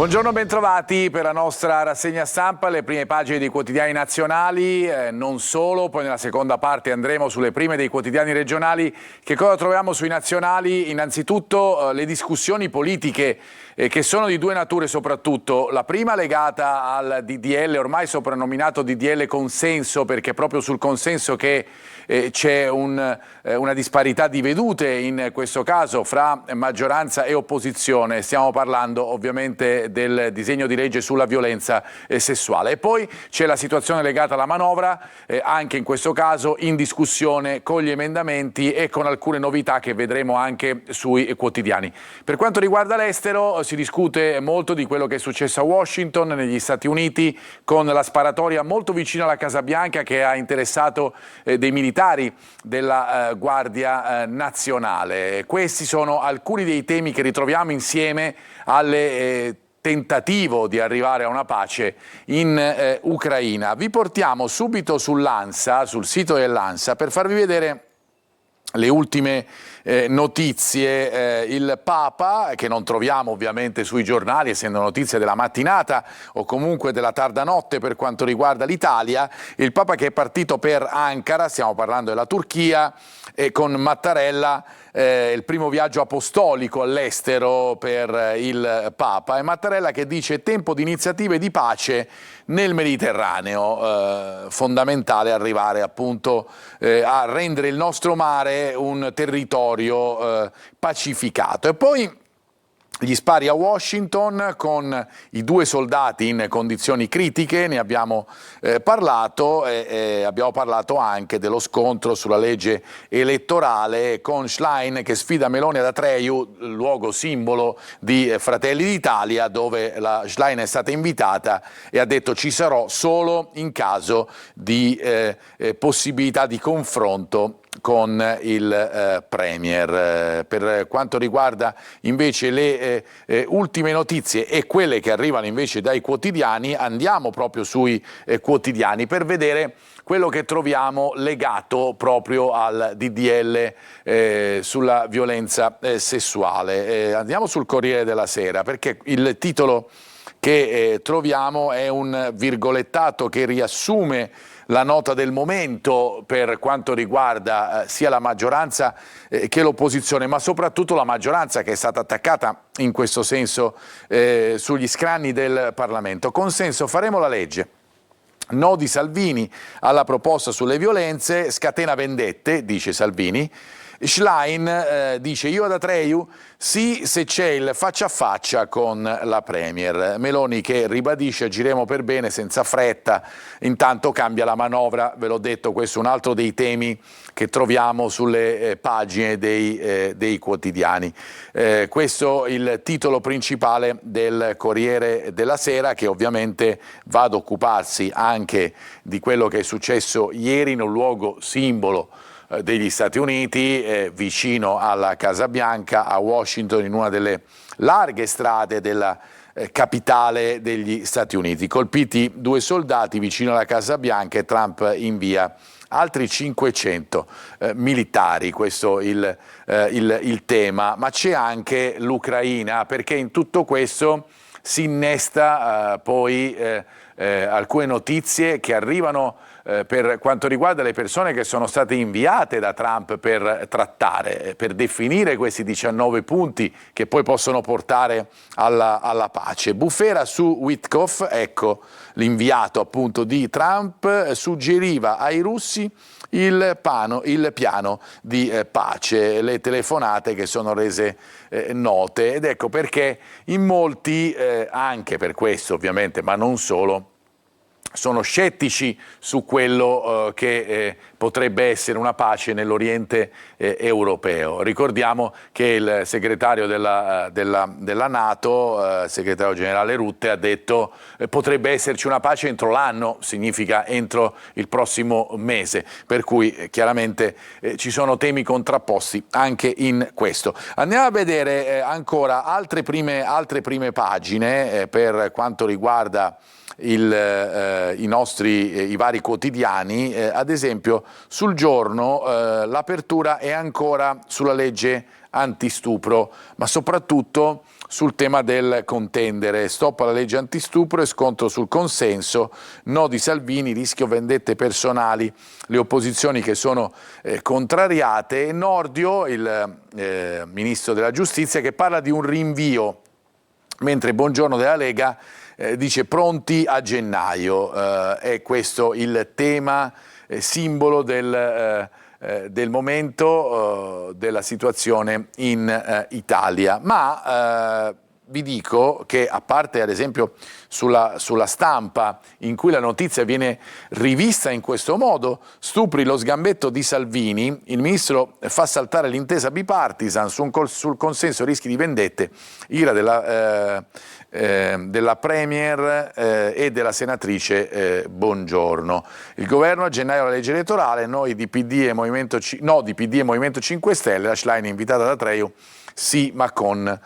Buongiorno, bentrovati per la nostra rassegna stampa, le prime pagine dei quotidiani nazionali, non solo, poi nella seconda parte andremo sulle prime dei quotidiani regionali. Che cosa troviamo sui nazionali? Innanzitutto le discussioni politiche che sono di due nature soprattutto. La prima legata al DDL, ormai soprannominato DDL consenso, perché è proprio sul consenso che c'è una disparità di vedute in questo caso fra maggioranza e opposizione. Stiamo parlando ovviamente del disegno di legge sulla violenza sessuale. E poi c'è la situazione legata alla manovra, anche in questo caso in discussione con gli emendamenti e con alcune novità che vedremo anche sui quotidiani. Per quanto riguarda l'estero, si discute molto di quello che è successo a Washington, negli Stati Uniti, con la sparatoria molto vicina alla Casa Bianca che ha interessato dei militari della Guardia Nazionale. Questi sono alcuni dei temi che ritroviamo insieme alle tentativo di arrivare a una pace in Ucraina. Vi portiamo subito sull'ANSA, sul sito dell'ANSA, per farvi vedere le ultime notizie. Il Papa, che non troviamo ovviamente sui giornali, essendo notizie della mattinata o comunque della tarda notte per quanto riguarda l'Italia, il Papa che è partito per Ankara, stiamo parlando della Turchia, e con Mattarella il primo viaggio apostolico all'estero per il Papa, e Mattarella che dice tempo di iniziative di pace nel Mediterraneo, fondamentale arrivare appunto a rendere il nostro mare un territorio pacificato. E poi gli spari a Washington con i due soldati in condizioni critiche, ne abbiamo parlato, e abbiamo parlato anche dello scontro sulla legge elettorale con Schlein che sfida Meloni ad Atreju, luogo simbolo di Fratelli d'Italia, dove la Schlein è stata invitata e ha detto ci sarò solo in caso di possibilità di confronto con il Premier. Per quanto riguarda invece le ultime notizie e quelle che arrivano invece dai quotidiani, andiamo proprio sui quotidiani per vedere quello che troviamo legato proprio al DDL sulla violenza sessuale. Andiamo sul Corriere della Sera, perché il titolo che troviamo è un virgolettato che riassume la nota del momento per quanto riguarda sia la maggioranza che l'opposizione, ma soprattutto la maggioranza che è stata attaccata in questo senso sugli scranni del Parlamento. Consenso, faremo la legge. No di Salvini alla proposta sulle violenze, scatena vendette, dice Salvini. Schlein dice io ad Atreju sì se c'è il faccia a faccia con la Premier. Meloni che ribadisce agiremo per bene senza fretta, intanto cambia la manovra, ve l'ho detto, questo è un altro dei temi che troviamo sulle pagine dei quotidiani. Questo è il titolo principale del Corriere della Sera, che ovviamente va ad occuparsi anche di quello che è successo ieri in un luogo simbolo degli Stati Uniti, vicino alla Casa Bianca, a Washington, in una delle larghe strade della capitale degli Stati Uniti. Colpiti due soldati vicino alla Casa Bianca e Trump invia altri 500 militari, questo è il tema. Ma c'è anche l'Ucraina, perché in tutto questo si innesta poi alcune notizie che arrivano per quanto riguarda le persone che sono state inviate da Trump per trattare, per definire questi 19 punti che poi possono portare alla pace. Bufera su Witkoff, ecco l'inviato appunto di Trump, suggeriva ai russi il piano di pace, le telefonate che sono rese note, ed ecco perché in molti, anche per questo ovviamente, ma non solo, sono scettici su quello che potrebbe essere una pace nell'Oriente europeo. Ricordiamo che il segretario della NATO, segretario generale Rutte, ha detto potrebbe esserci una pace entro l'anno, significa entro il prossimo mese, per cui chiaramente ci sono temi contrapposti anche in questo. Andiamo a vedere ancora altre prime pagine per quanto riguarda i vari quotidiani. Ad esempio sul Giorno l'apertura è ancora sulla legge antistupro, ma soprattutto sul tema del contendere. Stop alla legge antistupro e scontro sul consenso, no di Salvini, rischio vendette personali, le opposizioni che sono contrariate, e Nordio, il ministro della giustizia, che parla di un rinvio, mentre Bongiorno della Lega dice pronti a gennaio. È questo il tema simbolo del momento, della situazione in Italia. Ma vi dico che, a parte ad esempio sulla Stampa, in cui la notizia viene rivista in questo modo, stupri lo sgambetto di Salvini, il ministro fa saltare l'intesa bipartisan sul consenso rischi di vendette, ira della Premier e della senatrice Bongiorno. Il governo a gennaio la legge elettorale, noi di PD e Movimento 5 Stelle, la Schlein invitata da Treu, sì ma con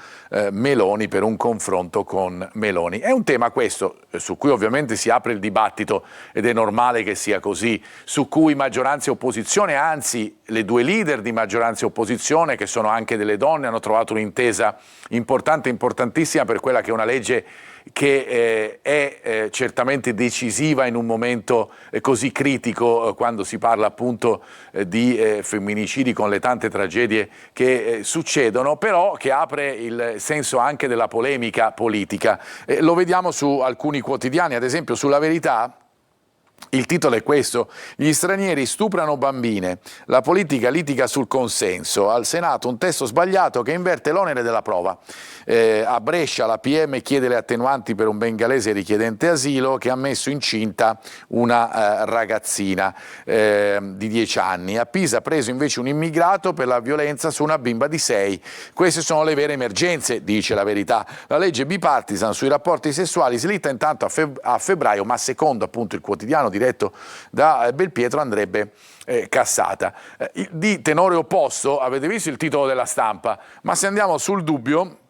Meloni, per un confronto con Meloni. È un tema questo su cui ovviamente si apre il dibattito, ed è normale che sia così, su cui maggioranza e opposizione, anzi le due leader di maggioranza e opposizione, che sono anche delle donne, hanno trovato un'intesa importante, importantissima, per quella che è una legge che è certamente decisiva in un momento così critico, quando si parla appunto di femminicidi, con le tante tragedie che succedono, però che apre il senso anche della polemica politica. Lo vediamo su alcuni quotidiani, ad esempio sulla Verità. Il titolo è questo: gli stranieri stuprano bambine, la politica litiga sul consenso, al Senato un testo sbagliato che inverte l'onere della prova. A Brescia la PM chiede le attenuanti per un bengalese richiedente asilo che ha messo incinta una ragazzina di 10 anni. A Pisa preso invece un immigrato per la violenza su una bimba di 6. Queste sono le vere emergenze, dice la Verità. La legge bipartisan sui rapporti sessuali slitta intanto a febbraio, ma secondo appunto il quotidiano diretto da Belpietro andrebbe cassata. Di tenore opposto avete visto il titolo della Stampa, ma se andiamo sul Dubbio,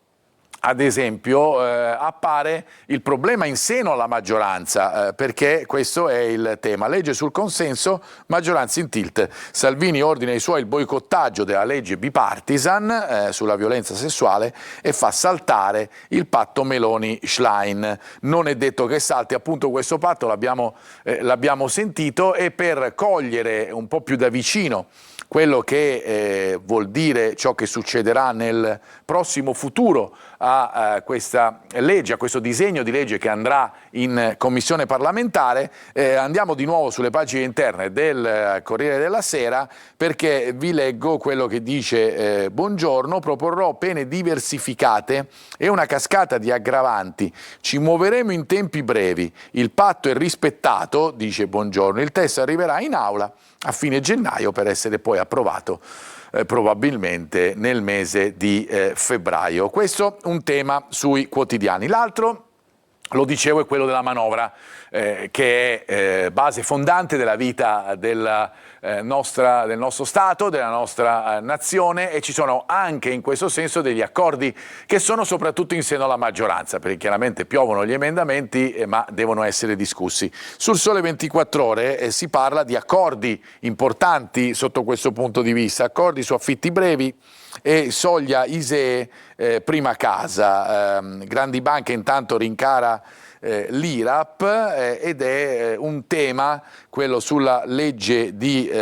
ad esempio, appare il problema in seno alla maggioranza, perché questo è il tema. Legge sul consenso, maggioranza in tilt. Salvini ordina ai suoi il boicottaggio della legge bipartisan sulla violenza sessuale e fa saltare il patto Meloni-Schlein. Non è detto che salti appunto questo patto, l'abbiamo sentito, e per cogliere un po' più da vicino quello che vuol dire ciò che succederà nel prossimo futuro a questa legge, a questo disegno di legge che andrà in commissione parlamentare, andiamo di nuovo sulle pagine interne del Corriere della Sera, perché vi leggo quello che dice Bongiorno: proporrò pene diversificate e una cascata di aggravanti, ci muoveremo in tempi brevi, il patto è rispettato, dice Bongiorno, il testo arriverà in aula a fine gennaio per essere poi approvato probabilmente nel mese di febbraio. Questo un tema sui quotidiani. L'altro, lo dicevo, è quello della manovra, che è base fondante della vita del nostro Stato, della nostra nazione, e ci sono anche in questo senso degli accordi che sono soprattutto in seno alla maggioranza, perché chiaramente piovono gli emendamenti, ma devono essere discussi. Sul Sole 24 Ore si parla di accordi importanti sotto questo punto di vista, accordi su affitti brevi e soglia ISEE prima casa. Grandi banche intanto rincara l'IRAP, ed è un tema, quello sulla legge di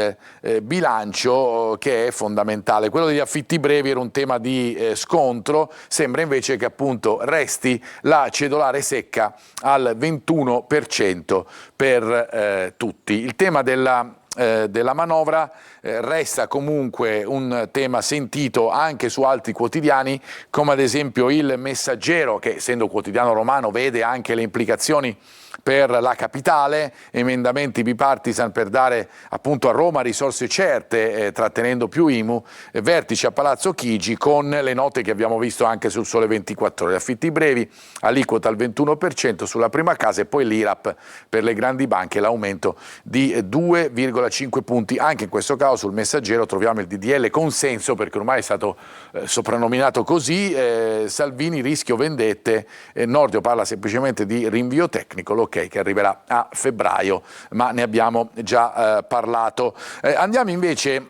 bilancio, che è fondamentale. Quello degli affitti brevi era un tema di scontro, sembra invece che appunto resti la cedolare secca al 21% per tutti. Il tema della manovra resta comunque un tema sentito anche su altri quotidiani, come ad esempio Il Messaggero, che essendo quotidiano romano vede anche le implicazioni per la capitale, emendamenti bipartisan per dare appunto a Roma risorse certe, trattenendo più IMU, vertice a Palazzo Chigi, con le note che abbiamo visto anche sul Sole 24 Ore, affitti brevi, aliquota al 21% sulla prima casa, e poi l'IRAP per le grandi banche, l'aumento di 2,5 articolo a 5 punti. Anche in questo caso sul Messaggero troviamo il DDL consenso, perché ormai è stato soprannominato così, Salvini rischio vendette, Nordio parla semplicemente di rinvio tecnico, l'ok che arriverà a febbraio, ma ne abbiamo già parlato. Andiamo invece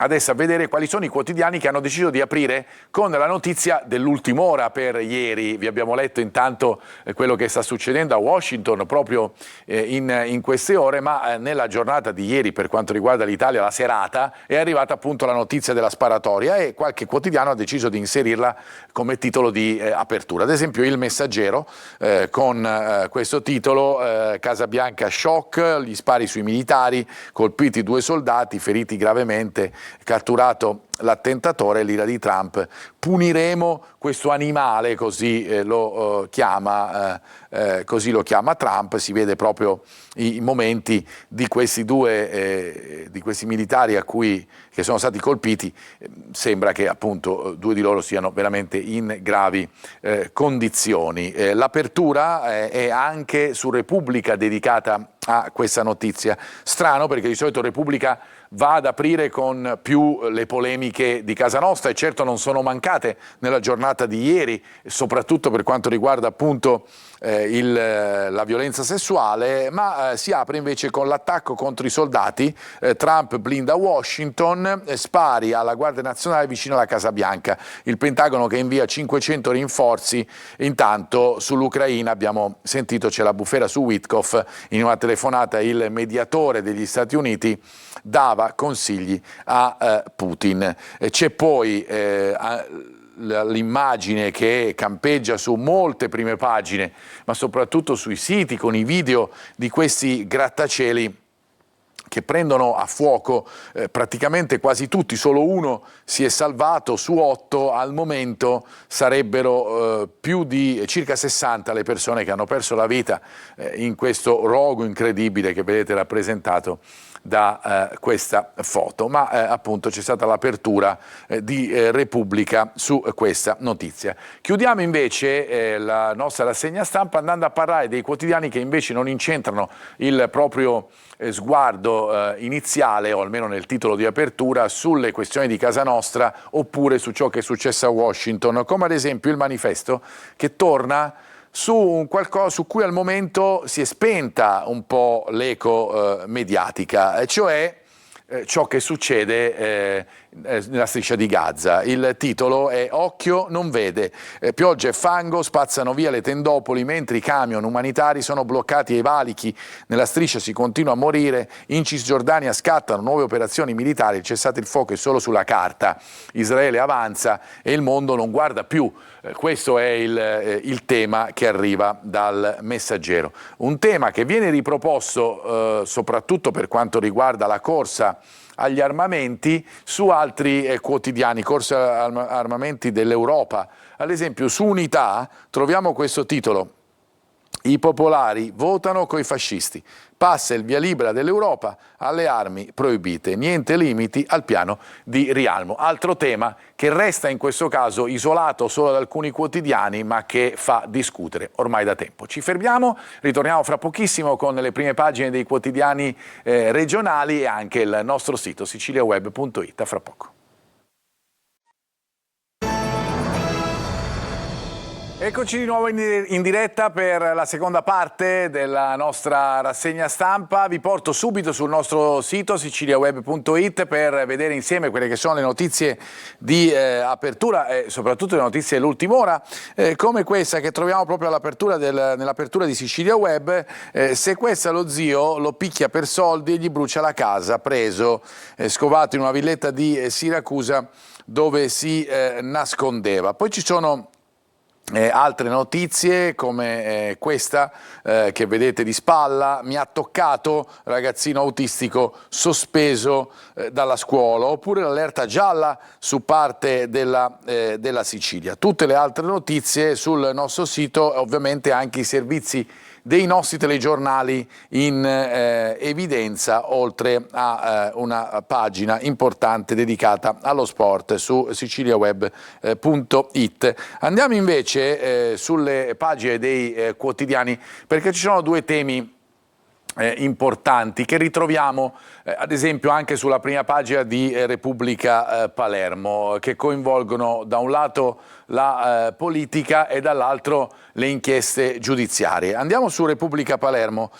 adesso a vedere quali sono i quotidiani che hanno deciso di aprire con la notizia dell'ultima ora per ieri. Vi abbiamo letto intanto quello che sta succedendo a Washington proprio in queste ore, ma nella giornata di ieri per quanto riguarda l'Italia, la serata, è arrivata appunto la notizia della sparatoria e qualche quotidiano ha deciso di inserirla come titolo di apertura. Ad esempio il Messaggero con questo titolo, Casa Bianca shock, gli spari sui militari, colpiti 2 soldati, feriti gravemente, catturato l'attentatore, l'ira di Trump, puniremo questo animale, così lo chiama Trump. Si vede proprio i momenti di questi di questi militari che sono stati colpiti. Sembra che appunto 2 di loro siano veramente in gravi condizioni. L'apertura è anche su Repubblica dedicata a questa notizia. Strano, perché di solito Repubblica va ad aprire con più le polemiche di casa nostra, e certo non sono mancate nella giornata di ieri, soprattutto per quanto riguarda appunto la violenza sessuale, ma si apre invece con l'attacco contro i soldati. Trump blinda Washington, spari alla Guardia Nazionale vicino alla Casa Bianca, il Pentagono che invia 500 rinforzi. Intanto sull'Ucraina abbiamo sentito, c'è la bufera su Witkoff, in una telefonata il mediatore degli Stati Uniti dava consigli a Putin. C'è poi l'immagine che campeggia su molte prime pagine, ma soprattutto sui siti, con i video di questi grattacieli che prendono a fuoco praticamente quasi tutti. Solo uno si è salvato su 8, al momento sarebbero più di circa 60 le persone che hanno perso la vita in questo rogo incredibile che vedete rappresentato da questa foto, ma appunto c'è stata l'apertura di Repubblica su questa notizia. Chiudiamo invece la nostra rassegna stampa andando a parlare dei quotidiani che invece non incentrano il proprio sguardo iniziale, o almeno nel titolo di apertura, sulle questioni di casa nostra oppure su ciò che è successo a Washington, come ad esempio il Manifesto, che torna su un qualcosa su cui al momento si è spenta un po' l'eco mediatica, cioè ciò che succede nella striscia di Gaza. Il titolo è "Occhio non vede". Pioggia e fango spazzano via le tendopoli mentre i camion umanitari sono bloccati ai valichi. Nella striscia si continua a morire. In Cisgiordania scattano nuove operazioni militari. Il cessate il fuoco è solo sulla carta. Israele avanza e il mondo non guarda più. Questo è il tema che arriva dal Messaggero. Un tema che viene riproposto soprattutto per quanto riguarda la corsa agli armamenti su altri quotidiani, corsa armamenti dell'Europa. Ad esempio su Unità troviamo questo titolo: "I popolari votano coi fascisti. Passa il via libera dell'Europa alle armi proibite. Niente limiti al piano di Rialmo". Altro tema che resta in questo caso isolato solo da alcuni quotidiani, ma che fa discutere ormai da tempo. Ci fermiamo, ritorniamo fra pochissimo con le prime pagine dei quotidiani regionali e anche il nostro sito siciliaweb.it. A fra poco. Eccoci di nuovo in diretta per la seconda parte della nostra rassegna stampa. Vi porto subito sul nostro sito siciliaweb.it per vedere insieme quelle che sono le notizie di apertura e soprattutto le notizie dell'ultima ora, come questa che troviamo proprio nell'apertura di Sicilia Web. Sequestra lo zio, lo picchia per soldi e gli brucia la casa, preso, scovato in una villetta di Siracusa dove si nascondeva. Poi ci sono altre notizie come questa che vedete di spalla: "Mi ha toccato, ragazzino autistico sospeso dalla scuola", oppure l'allerta gialla su parte della Sicilia. Tutte le altre notizie sul nostro sito, ovviamente anche i servizi dei nostri telegiornali in evidenza, oltre a una pagina importante dedicata allo sport su siciliaweb.it. Andiamo invece sulle pagine dei quotidiani, perché ci sono due temi importanti che ritroviamo ad esempio anche sulla prima pagina di Repubblica Palermo, che coinvolgono da un lato la politica e dall'altro le inchieste giudiziarie. Andiamo su Repubblica Palermo,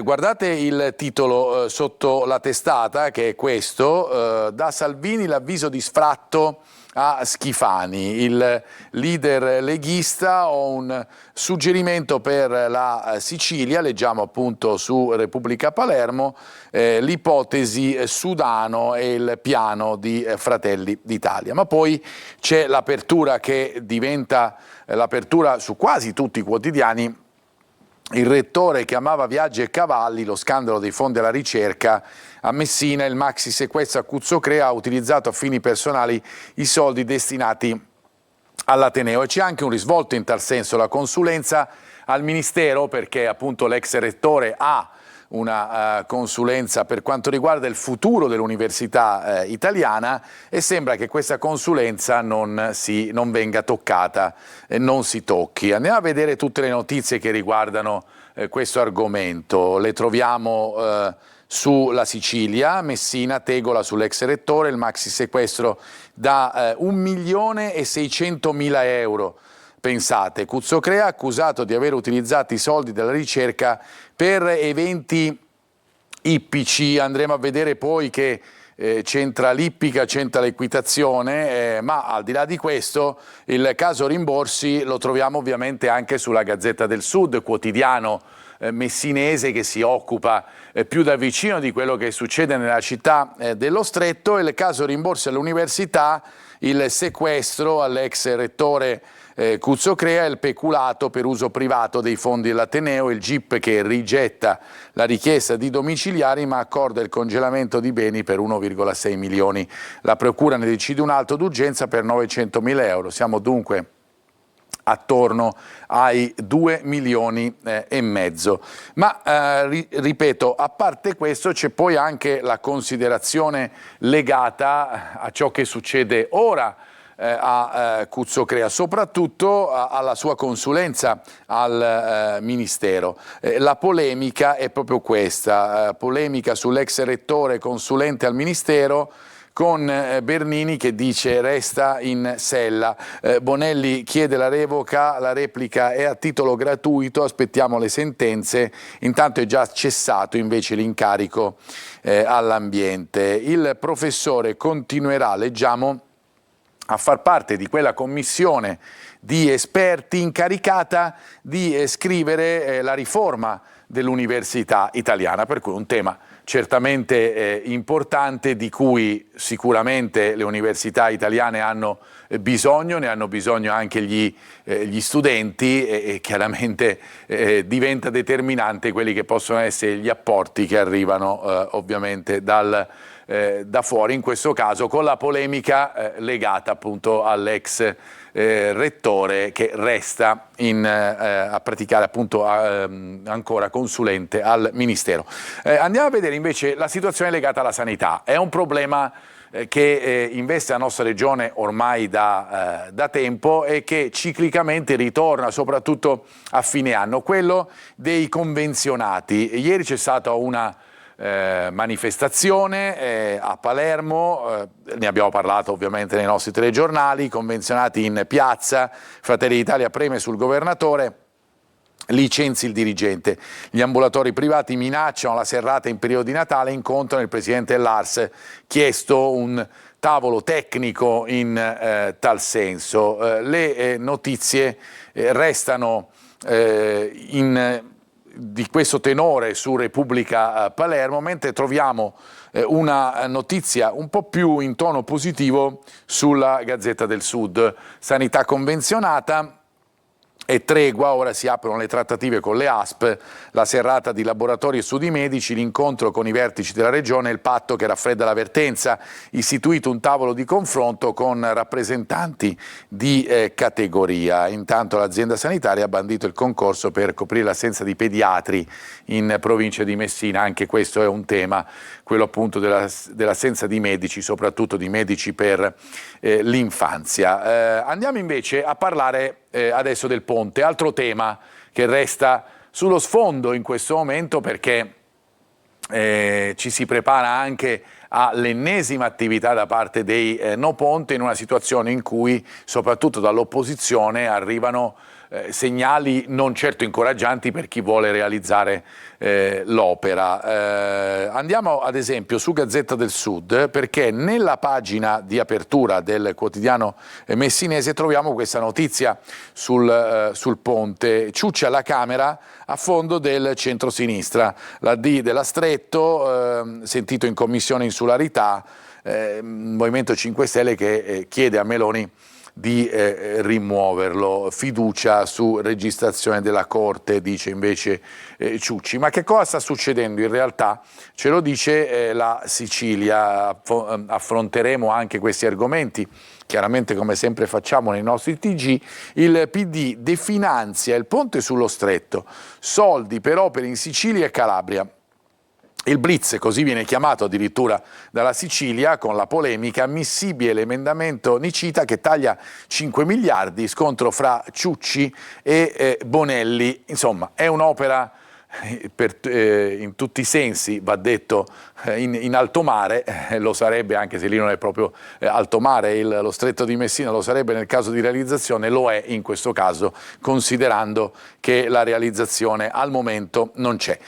guardate il titolo sotto la testata, che è questo: da Salvini l'avviso di sfratto a Schifani, il leader leghista. Ho un suggerimento per la Sicilia, leggiamo appunto su Repubblica Palermo, l'ipotesi Sudano e il piano di Fratelli d'Italia. Ma poi c'è l'apertura che diventa l'apertura su quasi tutti i quotidiani: il rettore che amava viaggi e cavalli, lo scandalo dei fondi alla ricerca. A Messina il maxi sequestro a Cuzzocrea ha utilizzato a fini personali i soldi destinati all'Ateneo, e c'è anche un risvolto in tal senso: la consulenza al Ministero, perché appunto l'ex rettore ha una consulenza per quanto riguarda il futuro dell'università italiana, e sembra che questa consulenza non venga toccata e non si tocchi. Andiamo a vedere tutte le notizie che riguardano questo argomento. Le troviamo sulla Sicilia, Messina, tegola sull'ex rettore, il maxi sequestro da 1.600.000 euro. Pensate, Cuzzocrea accusato di aver utilizzato i soldi della ricerca per eventi ippici. Andremo a vedere poi che c'entra l'ippica, c'entra l'equitazione, ma al di là di questo il caso rimborsi lo troviamo ovviamente anche sulla Gazzetta del Sud, quotidiano messinese che si occupa più da vicino di quello che succede nella città dello Stretto. Il caso rimborsi all'università, il sequestro all'ex rettore Cuzzocrea, il peculato per uso privato dei fondi dell'Ateneo, il GIP che rigetta la richiesta di domiciliari ma accorda il congelamento di beni per 1,6 milioni. La procura ne decide un atto d'urgenza per 900.000 euro. Siamo dunque attorno ai 2 milioni e mezzo. Ma ripeto, a parte questo c'è poi anche la considerazione legata a ciò che succede ora a Cuzzocrea, soprattutto alla sua consulenza al Ministero. La polemica è proprio questa, polemica sull'ex rettore consulente al Ministero, con Bernini che dice resta in sella. Bonelli chiede la revoca, la replica è a titolo gratuito, aspettiamo le sentenze, intanto è già cessato invece l'incarico all'ambiente. Il professore continuerà, leggiamo, a far parte di quella commissione di esperti incaricata di scrivere la riforma dell'università italiana, per cui un tema certamente importante di cui sicuramente le università italiane hanno bisogno, ne hanno bisogno anche gli studenti e chiaramente diventa determinante quelli che possono essere gli apporti che arrivano ovviamente da fuori, in questo caso con la polemica legata appunto all'ex rettore che resta a praticare appunto ancora consulente al Ministero. Andiamo a vedere invece la situazione legata alla sanità. È un problema che investe la nostra regione ormai da tempo e che ciclicamente ritorna soprattutto a fine anno, quello dei convenzionati. Ieri c'è stata una manifestazione a Palermo, ne abbiamo parlato ovviamente nei nostri telegiornali, convenzionati in piazza, Fratelli d'Italia preme sul governatore, licenzi il dirigente. Gli ambulatori privati minacciano la serrata in periodo di Natale, incontrano il presidente dell'ARS, chiesto un tavolo tecnico in tal senso. Le notizie restano di questo tenore su Repubblica Palermo, mentre troviamo una notizia un po' più in tono positivo sulla Gazzetta del Sud. Sanità convenzionata e tregua, ora si aprono le trattative con le ASP, la serrata di laboratori e studi medici, l'incontro con i vertici della regione e il patto che raffredda la vertenza, istituito un tavolo di confronto con rappresentanti di categoria. Intanto l'azienda sanitaria ha bandito il concorso per coprire l'assenza di pediatri in provincia di Messina, anche questo è un tema, quello appunto dell'assenza di medici, soprattutto di medici per l'infanzia. Andiamo invece a parlare adesso del ponte, altro tema che resta sullo sfondo in questo momento perché ci si prepara anche all'ennesima attività da parte dei No Ponte, in una situazione in cui soprattutto dall'opposizione arrivano segnali non certo incoraggianti per chi vuole realizzare l'opera. Andiamo ad esempio su Gazzetta del Sud, perché nella pagina di apertura del quotidiano messinese troviamo questa notizia sul ponte. Ciucci alla Camera a fondo del centrosinistra, la D della Stretto, sentito in commissione insularità, Movimento 5 Stelle che chiede a Meloni di rimuoverlo, fiducia su registrazione della Corte, dice invece Ciucci. Ma che cosa sta succedendo in realtà? Ce lo dice la Sicilia. Affronteremo anche questi argomenti, chiaramente come sempre facciamo nei nostri TG. Il PD definanzia il ponte sullo Stretto, soldi per opere in Sicilia e Calabria. Il blitz, così viene chiamato addirittura dalla Sicilia, con la polemica, ammissibile l'emendamento Nicita che taglia 5 miliardi, scontro fra Ciucci e Bonelli. Insomma, è un'opera in tutti i sensi, va detto, in alto mare, lo sarebbe anche se lì non è proprio alto mare, lo Stretto di Messina lo sarebbe nel caso di realizzazione, lo è in questo caso, considerando che la realizzazione al momento non c'è.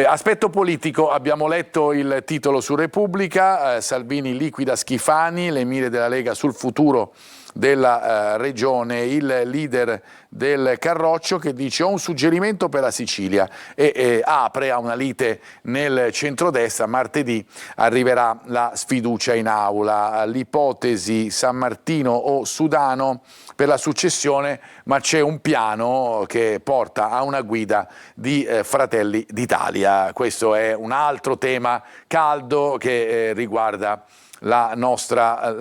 Aspetto politico, abbiamo letto il titolo su Repubblica, Salvini liquida Schifani, le mire della Lega sul futuro della regione, il leader del Carroccio che dice: ho un suggerimento per la Sicilia, e apre a una lite nel centrodestra. Martedì arriverà la sfiducia in aula, l'ipotesi San Martino o Sudano per la successione, ma c'è un piano che porta a una guida di Fratelli d'Italia. Questo è un altro tema caldo che riguarda la nostra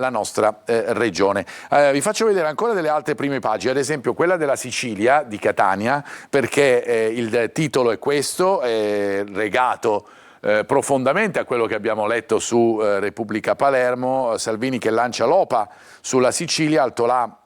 regione. Vi faccio vedere ancora delle altre prime pagine, ad esempio quella della Sicilia, di Catania, perché il titolo è questo, legato profondamente a quello che abbiamo letto su Repubblica Palermo. Salvini che lancia l'OPA sulla Sicilia, altolà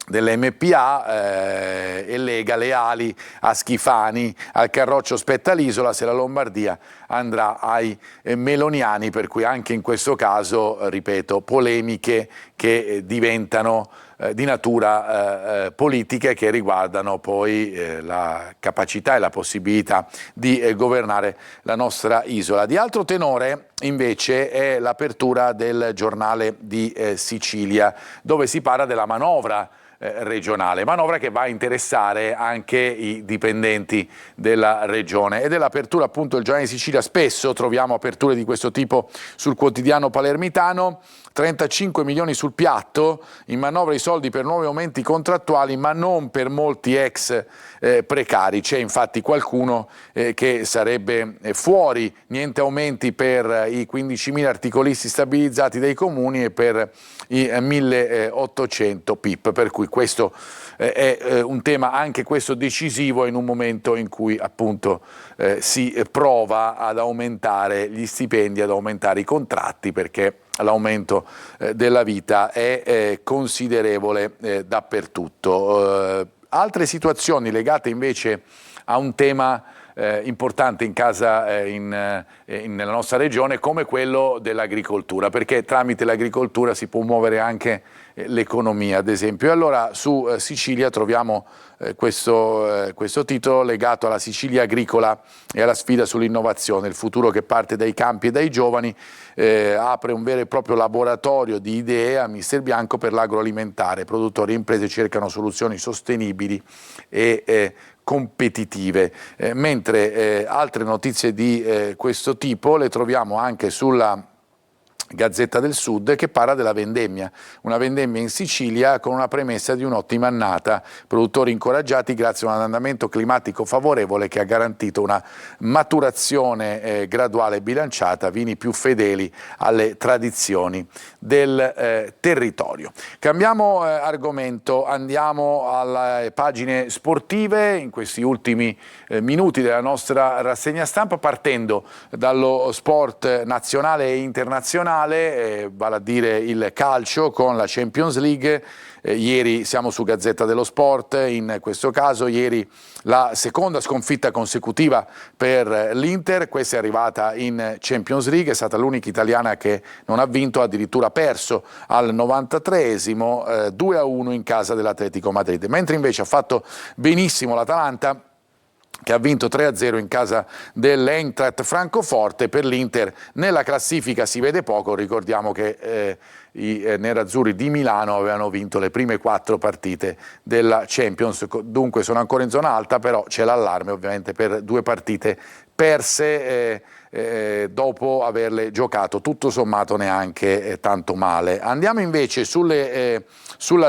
delle MPA e lega le ali a Schifani, al Carroccio spetta l'isola, se la Lombardia andrà ai meloniani, per cui anche in questo caso, ripeto, polemiche che diventano di natura politica e che riguardano poi la capacità e la possibilità di governare la nostra isola. Di altro tenore invece è l'apertura del giornale di Sicilia, dove si parla della manovra regionale, manovra che va a interessare anche i dipendenti della regione. E dell'apertura appunto del giornale di Sicilia spesso troviamo aperture di questo tipo sul quotidiano palermitano. 35 milioni sul piatto, in manovra i soldi per nuovi aumenti contrattuali, ma non per molti ex precari. C'è infatti qualcuno che sarebbe fuori, niente aumenti per i 15.000 articolisti stabilizzati dai comuni e per i 1.800 PIP, per cui questo è un tema anche questo decisivo in un momento in cui appunto si prova ad aumentare gli stipendi, ad aumentare i contratti, perché l'aumento della vita è considerevole dappertutto. Altre situazioni legate invece a un tema importante in casa nella nostra regione, come quello dell'agricoltura, perché tramite l'agricoltura si può muovere anche l'economia, ad esempio. E allora su Sicilia troviamo questo titolo legato alla Sicilia agricola e alla sfida sull'innovazione, il futuro che parte dai campi e dai giovani. Apre un vero e proprio laboratorio di idee a Mister Bianco per l'agroalimentare. Produttori e imprese cercano soluzioni sostenibili e competitive, mentre altre notizie di questo tipo le troviamo anche sulla Gazzetta del Sud, che parla della vendemmia, una vendemmia in Sicilia con una premessa di un'ottima annata, produttori incoraggiati grazie a un andamento climatico favorevole che ha garantito una maturazione graduale e bilanciata, vini più fedeli alle tradizioni del territorio. Cambiamo argomento, andiamo alle pagine sportive in questi ultimi minuti della nostra rassegna stampa, partendo dallo sport nazionale e internazionale. nazionale, vale a dire il calcio con la Champions League. Ieri siamo su Gazzetta dello Sport, in questo caso ieri la seconda sconfitta consecutiva per l'Inter, questa è arrivata in Champions League, è stata l'unica italiana che non ha vinto, addirittura perso al 93esimo 2-1 in casa dell'Atletico Madrid, mentre invece ha fatto benissimo l'Atalanta, che ha vinto 3-0 in casa dell'Eintracht Francoforte. Per l'Inter nella classifica si vede poco, ricordiamo che i nerazzurri di Milano avevano vinto le prime 4 partite della Champions, dunque sono ancora in zona alta, però c'è l'allarme ovviamente per 2 partite perse dopo averle giocato tutto sommato neanche tanto male. Andiamo invece sulle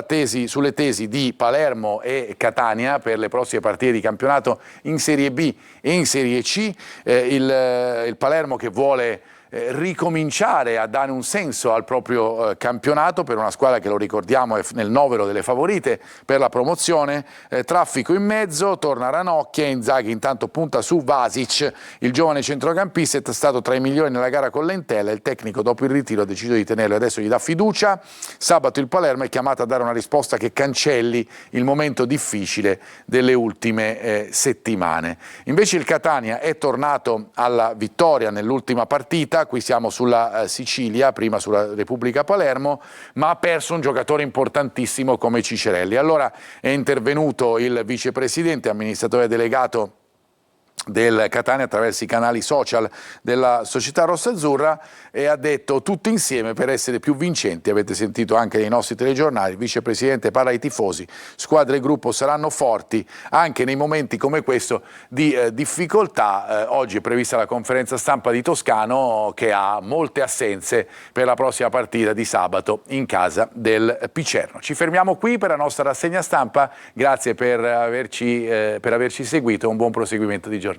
tesi di Palermo e Catania per le prossime partite di campionato in Serie B e in Serie C. Il Palermo che vuole ricominciare a dare un senso al proprio campionato per una squadra che, lo ricordiamo, è nel novero delle favorite per la promozione. Traffico in mezzo, torna Ranocchia, Inzaghi intanto punta su Vasic, il giovane centrocampista, è stato tra i migliori nella gara con l'Entella, il tecnico dopo il ritiro ha deciso di tenerlo e adesso gli dà fiducia. Sabato il Palermo è chiamato a dare una risposta che cancelli il momento difficile delle ultime settimane. Invece il Catania è tornato alla vittoria nell'ultima partita, qui siamo sulla Sicilia, prima sulla Repubblica Palermo, ma ha perso un giocatore importantissimo come Cicerelli. Allora è intervenuto il vicepresidente, amministratore delegato del Catania attraverso i canali social della società rossazzurra e ha detto: tutti insieme per essere più vincenti. Avete sentito anche nei nostri telegiornali, il vicepresidente parla ai tifosi, squadra e gruppo saranno forti anche nei momenti come questo di difficoltà. Oggi è prevista la conferenza stampa di Toscano, che ha molte assenze per la prossima partita di sabato in casa del Picerno. Ci fermiamo qui per la nostra rassegna stampa, grazie per averci seguito, un buon proseguimento di giornata.